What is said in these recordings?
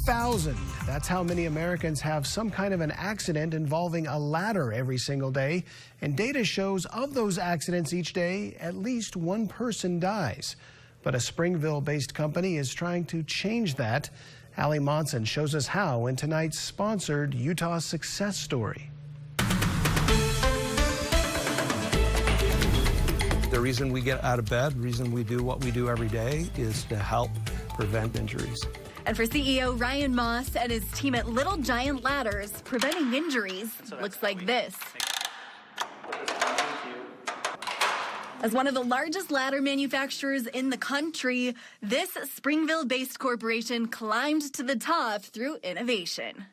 4,000. That's how many Americans have some kind of an accident involving a ladder every single day. And data shows of those accidents each day, at least one person dies. But a Springville-based company is trying to change that. Allie Monson shows us how in tonight's sponsored Utah Success Story. The reason we get out of bed, the reason we do what we do every day is to help prevent injuries. And for CEO Ryan Moss and his team at Little Giant Ladders, preventing injuries looks like this. As one of the largest ladder manufacturers in the country, this Springville-based corporation climbed to the top through innovation.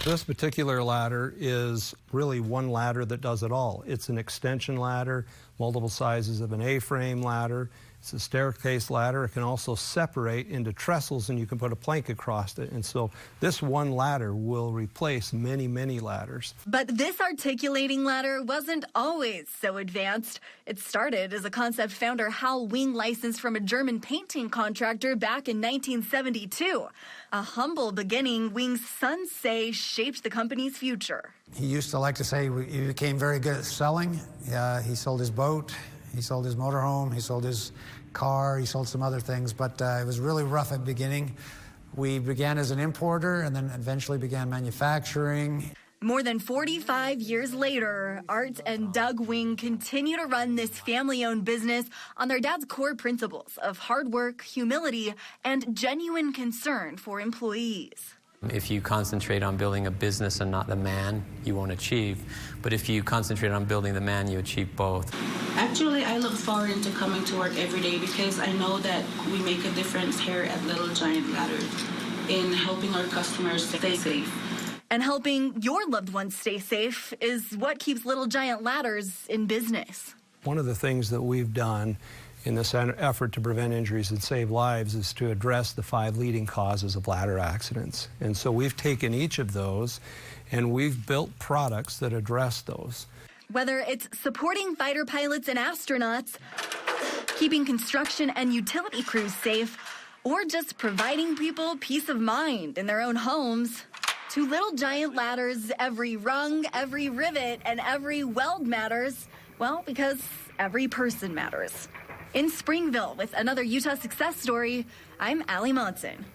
This particular ladder is really one ladder that does it all. It's an extension ladder, multiple sizes of an A-frame ladder. It's a staircase ladder. It can also separate into trestles, and you can put a plank across it. And so this one ladder will replace many, many ladders. But this articulating ladder wasn't always so advanced. It started as a concept founder Hal Wing licensed from a German painting contractor back in 1972. A humble beginning, Wing's sons say shaped the company's future. He used to like to say he became very good at selling. He sold his boat, he sold his motorhome, he sold his car, he sold some other things, but it was really rough at the beginning. We began as an importer and then eventually began manufacturing. More than 45 years later, Art and Doug Wing continue to run this family-owned business on their dad's core principles of hard work, humility, and genuine concern for employees. If you concentrate on building a business and not the man, you won't achieve. But if you concentrate on building the man, you achieve both. Actually, I look forward to coming to work every day because I know that we make a difference here at Little Giant Ladders in helping our customers stay safe. And helping your loved ones stay safe is what keeps Little Giant Ladders in business. one of the things that we've done in this effort to prevent injuries and save lives is to address the 5 leading causes of ladder accidents. And so we've taken each of those and we've built products that address those. Whether it's supporting fighter pilots and astronauts, keeping construction and utility crews safe, or just providing people peace of mind in their own homes, to Little Giant Ladders, every rung, every rivet, and every weld matters. Well, because every person matters. In Springville with another Utah Success Story, I'm Allie Monson.